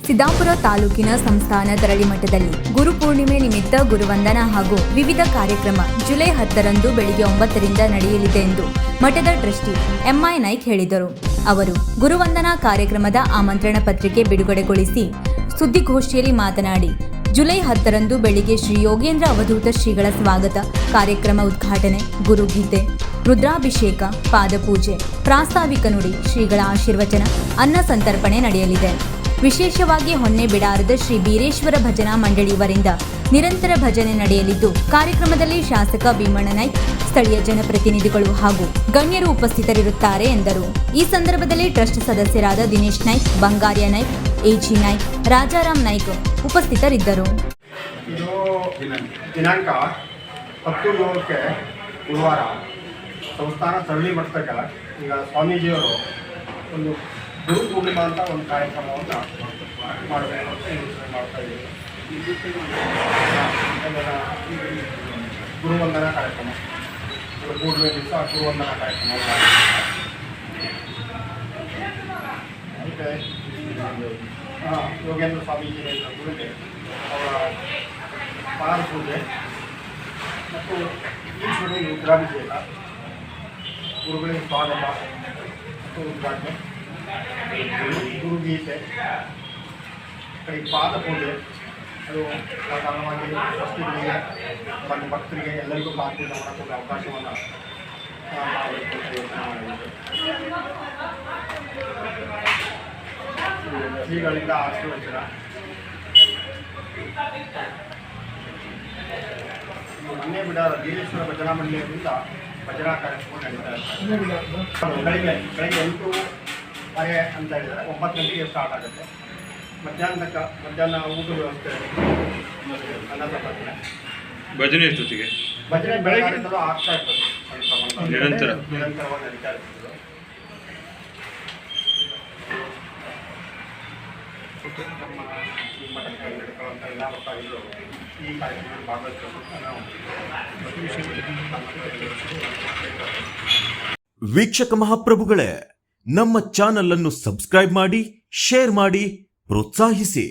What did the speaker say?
ಸಿದ್ದಾಪುರ ತಾಲೂಕಿನ ಸಂಸ್ಥಾನ ತರಳಿಮಠದಲ್ಲಿ ಗುರುಪೂರ್ಣಿಮೆ ನಿಮಿತ್ತ ಗುರುವಂದನಾ ಹಾಗೂ ವಿವಿಧ ಕಾರ್ಯಕ್ರಮ ಜುಲೈ 10ರಂದು ಬೆಳಿಗ್ಗೆ 9ರಿಂದ ನಡೆಯಲಿದೆ ಎಂದು ಮಠದ ಟ್ರಸ್ಟಿ ಎಂಐ ನಾಯ್ಕ್ ಹೇಳಿದರು. ಅವರು ಗುರುವಂದನಾ ಕಾರ್ಯಕ್ರಮದ ಆಮಂತ್ರಣ ಪತ್ರಿಕೆ ಬಿಡುಗಡೆಗೊಳಿಸಿ ಸುದ್ದಿಗೋಷ್ಠಿಯಲ್ಲಿ ಮಾತನಾಡಿ, ಜುಲೈ 10ರಂದು ಬೆಳಿಗ್ಗೆ ಶ್ರೀ ಯೋಗೇಂದ್ರ ಅವಧೂತ ಶ್ರೀಗಳ ಸ್ವಾಗತ ಕಾರ್ಯಕ್ರಮ ಉದ್ಘಾಟನೆ, ಗುರುಗೀತೆ, ರುದ್ರಾಭಿಷೇಕ, ಪಾದಪೂಜೆ, ಪ್ರಾಸ್ತಾವಿಕ ನುಡಿ, ಶ್ರೀಗಳ ಆಶೀರ್ವಚನ, ಅನ್ನ ಸಂತರ್ಪಣೆ ನಡೆಯಲಿದೆ. ವಿಶೇಷವಾಗಿ ಹೊನ್ನೆ ಬಿಡಾರದ ಶ್ರೀ ಬೀರೇಶ್ವರ ಭಜನಾ ಮಂಡಳಿಯವರಿಂದ ನಿರಂತರ ಭಜನೆ ನಡೆಯಲಿದ್ದು, ಕಾರ್ಯಕ್ರಮದಲ್ಲಿ ಶಾಸಕ ಭೀಮಣ್ಣ ನಾಯ್ಕ್, ಸ್ಥಳೀಯ ಜನಪ್ರತಿನಿಧಿಗಳು ಹಾಗೂ ಗಣ್ಯರು ಉಪಸ್ಥಿತರಿರುತ್ತಾರೆ ಎಂದರು. ಈ ಸಂದರ್ಭದಲ್ಲಿ ಟ್ರಸ್ಟ್ ಸದಸ್ಯರಾದ ದಿನೇಶ್ ನಾಯ್ಕ್, ಬಂಗಾರ್ಯ ನಾಯ್ಕ್, ಎಜಿ ನಾಯ್ಕ್, ರಾಜಾರಾಮ್ ನಾಯ್ಕ್ ಉಪಸ್ಥಿತರಿದ್ದರು. ಇದು ದಿನಾಂಕ 10/7ಕ್ಕೆ ಗುರುವಾರ ಸಂಸ್ಥಾನ ತರಳಿ ಮಠದಾಗ ಈಗ ಸ್ವಾಮೀಜಿಯವರು ಒಂದು ಗುರು ಪೂರ್ಣಿಮಾ ಅಂತ ಒಂದು ಕಾರ್ಯಕ್ರಮವನ್ನು ಮಾಡಬೇಕು ಅಂತ ಯೋಚನೆ ಮಾಡ್ತಾ ಇದ್ದೀವಿ. ಗುರುವಂದನಾ ಕಾರ್ಯಕ್ರಮ, ಪೂರ್ಣಿಮೆ ದಿವಸ ಗುರುವಂದನಾ ಕಾರ್ಯಕ್ರಮ ಅದಕ್ಕೆ ಯೋಗೇಂದ್ರ ಸ್ವಾಮೀಜಿ ನೇತೃತ್ವದಲ್ಲಿ ಅವರ ಪಾದ ಪೂಜೆ ಮತ್ತು ಈಶ್ವರನಿಗೆ ರುದ್ರಾಭಿಷೇಕ, ಗುರುಗಳಿಗೆ ಸ್ವಾಗತ ಮತ್ತು ಉದ್ಘಾಟನೆ, ಗುರುಗೀತೆ, ಕೈ ಪಾದ ಪೂಜೆ, ಅದು ಸಾಧಾರಣವಾಗಿ ಟ್ರಸ್ಟಿಗಳಿಗೆ ಮತ್ತು ಭಕ್ತರಿಗೆ ಎಲ್ಲರಿಗೂ ಪಾದಪೂಜೆ ಮಾಡೋಕ್ಕೆ ಅವಕಾಶವನ್ನು ಮಾಡಬೇಕು ಅಂತ ಯೋಚನೆ ಮಾಡಿದೆ. ಶ್ರೀಗಳಿಂದ ಆಶೀರ್ವಚನ, ಮೊನ್ನೆ ಬಿಡಾರ ಬೀರೇಶ್ವರ ಭಜನಾ ಮಂಡಳಿಯಿಂದ ಭಜನಾ ಕಾರ್ಯಕ್ರಮ ನಡೀತಾ ಇರ್ತಾರೆ. ಬೆಳಗ್ಗೆ 8:30 ಅಂತ ಹೇಳಿದರೆ 9 ಗಂಟೆಗೆ ಸ್ಟಾರ್ಟ್ ಆಗುತ್ತೆ. ಮಧ್ಯಾಹ್ನ ಊಟ ವ್ಯವಸ್ಥೆ, ಅನ್ನ ಸಂತರ್ಪಣೆ, ಭಜನೆ ಎಷ್ಟೊತ್ತಿಗೆ? ಭಜನೆ ಬೆಳಗ್ಗೆಯಿಂದಲೂ ಆಗ್ತಾ ಇರ್ತದೆ, ನಿರಂತರವಾಗಿ ನಡೀತಾ ಇರ್ತದೆ. ನಮ್ಮ ಈ ಮಠಕ್ಕೆ ನಡೆಕೊಳ್ಳುವಂಥ ಎಲ್ಲ ಭಕ್ತಾದಿಗಳು ಈ ಕಾರ್ಯಕ್ರಮದಲ್ಲಿ ಭಾಗವಹಿಸಬೇಕು ನಾವು. ವೀಕ್ಷಕ ಮಹಾಪ್ರಭುಗಳೇ, ನಮ್ಮ ಚಾನಲ್ ಅನ್ನು ಸಬ್ಸ್ಕ್ರೈಬ್ ಮಾಡಿ, ಶೇರ್ ಮಾಡಿ, ಪ್ರೋತ್ಸಾಹಿಸಿ.